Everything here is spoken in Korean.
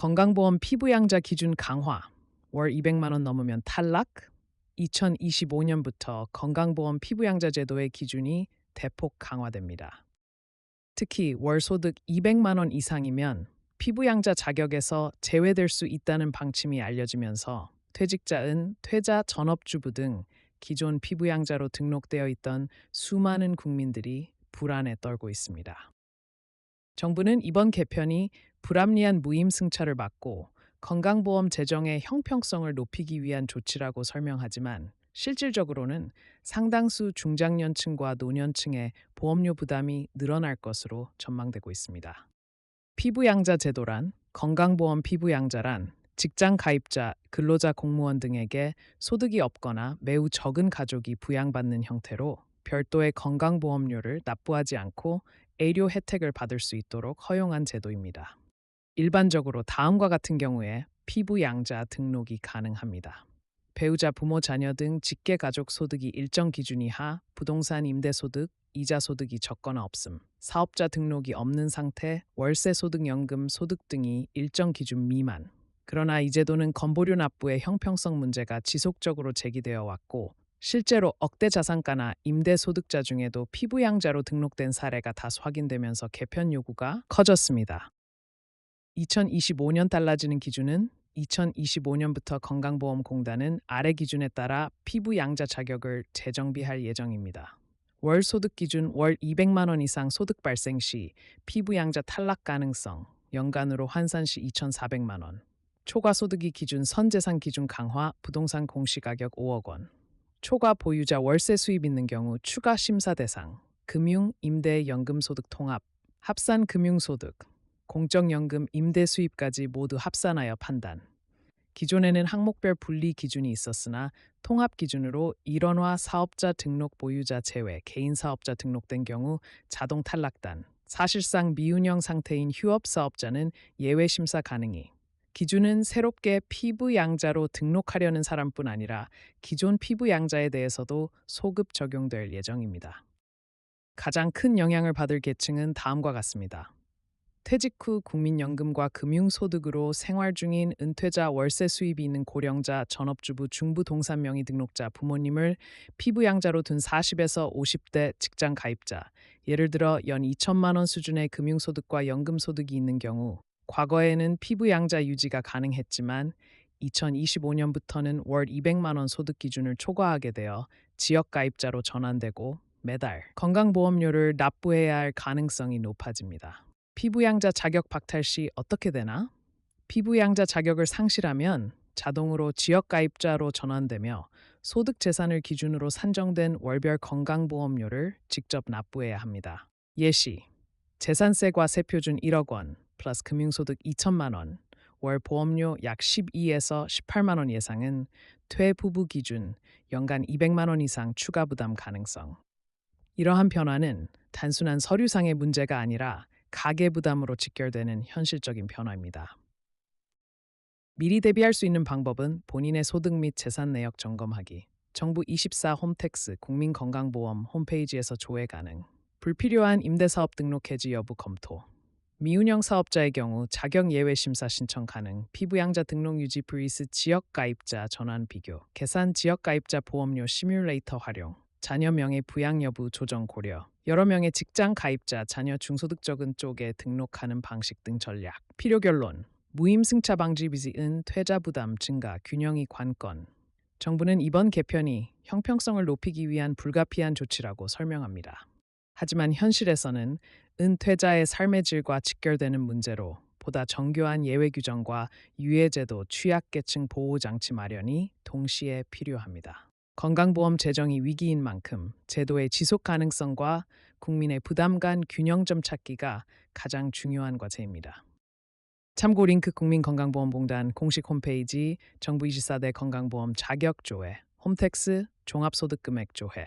건강보험 피부양자 기준 강화, 월 200만 원 넘으면 탈락. 2025년부터 건강보험 피부양자 제도의 기준이 대폭 강화됩니다. 특히 월 소득 200만 원 이상이면 피부양자 자격에서 제외될 수 있다는 방침이 알려지면서 퇴직자은 퇴자 전업주부 등 기존 피부양자로 등록되어 있던 수많은 국민들이 불안에 떨고 있습니다. 정부는 이번 개편이 불합리한 무임승차를 막고 건강보험 재정의 형평성을 높이기 위한 조치라고 설명하지만 실질적으로는 상당수 중장년층과 노년층의 보험료 부담이 늘어날 것으로 전망되고 있습니다. 피부양자 제도란 건강보험 피부양자란 직장 가입자, 근로자 공무원 등에게 소득이 없거나 매우 적은 가족이 부양받는 형태로 별도의 건강보험료를 납부하지 않고 의료 혜택을 받을 수 있도록 허용한 제도입니다. 일반적으로 다음과 같은 경우에 피부양자 등록이 가능합니다. 배우자, 부모, 자녀 등 직계가족 소득이 일정 기준 이하, 부동산 임대소득, 이자소득이 적거나 없음, 사업자 등록이 없는 상태, 월세소득연금 소득 등이 일정 기준 미만. 그러나 이 제도는 건보료 납부의 형평성 문제가 지속적으로 제기되어 왔고 실제로 억대 자산가나 임대소득자 중에도 피부양자로 등록된 사례가 다수 확인되면서 개편 요구가 커졌습니다. 2025년 달라지는 기준은 2025년부터 건강보험공단은 아래 기준에 따라 피부양자 자격을 재정비할 예정입니다. 월 소득 기준 월 200만 원 이상 소득 발생 시 피부양자 탈락 가능성, 연간으로 환산 시 2,400만 원. 초과 소득이 기준 선재산 기준 강화, 부동산 공시가격 5억 원. 초과 보유자 월세 수입 있는 경우 추가 심사 대상, 금융, 임대, 연금 소득 통합, 합산 금융소득, 공적연금 임대 수입까지 모두 합산하여 판단. 기존에는 항목별 분리 기준이 있었으나 통합 기준으로 일원화 사업자 등록 보유자 제외 개인 사업자 등록된 경우 자동 탈락단, 사실상 미운영 상태인 휴업 사업자는 예외 심사 가능이. 기준은 새롭게 피부양자로 등록하려는 사람뿐 아니라 기존 피부양자에 대해서도 소급 적용될 예정입니다. 가장 큰 영향을 받을 계층은 다음과 같습니다. 퇴직 후 국민연금과 금융소득으로 생활 중인 은퇴자, 월세 수입이 있는 고령자, 전업주부, 중부동산 명의 등록자, 부모님을 피부양자로 둔 40에서 50대 직장 가입자, 예를 들어 연 2천만 원 수준의 금융소득과 연금소득이 있는 경우 과거에는 피부양자 유지가 가능했지만 2025년부터는 월 200만 원 소득 기준을 초과하게 되어 지역가입자로 전환되고 매달 건강보험료를 납부해야 할 가능성이 높아집니다. 피부양자 자격 박탈 시 어떻게 되나? 피부양자 자격을 상실하면 자동으로 지역가입자로 전환되며 소득 재산을 기준으로 산정된 월별 건강보험료를 직접 납부해야 합니다. 예시, 재산세과 세표준 1억 원 플러스 금융소득 2천만 원, 월 보험료 약 12에서 18만 원 예상은 퇴부부 기준 연간 200만 원 이상 추가 부담 가능성. 이러한 변화는 단순한 서류상의 문제가 아니라 가계 부담으로 직결되는 현실적인 변화입니다. 미리 대비할 수 있는 방법은 본인의 소득 및 재산 내역 점검하기. 정부 24 홈택스 국민건강보험 홈페이지에서 조회 가능. 불필요한 임대사업 등록 해지 여부 검토. 미운영 사업자의 경우 자격 예외 심사 신청 가능. 피부양자 등록 유지 브리스 지역 가입자 전환 비교. 계산 지역 가입자 보험료 시뮬레이터 활용. 자녀 명의 부양 여부 조정 고려. 여러 명의 직장 가입자 자녀 중소득 적은 쪽에 등록하는 방식 등 전략. 필요 결론. 무임승차 방지 비지은 퇴자 부담 증가 균형이 관건. 정부는 이번 개편이 형평성을 높이기 위한 불가피한 조치라고 설명합니다. 하지만 현실에서는 은퇴자의 삶의 질과 직결되는 문제로 보다 정교한 예외 규정과 유예제도, 취약계층 보호장치 마련이 동시에 필요합니다. 건강보험 재정이 위기인 만큼 제도의 지속 가능성과 국민의 부담 간 균형점 찾기가 가장 중요한 과제입니다. 참고 링크 국민건강보험공단 공식 홈페이지 정부 24대 건강보험 자격조회 홈택스 종합소득금액 조회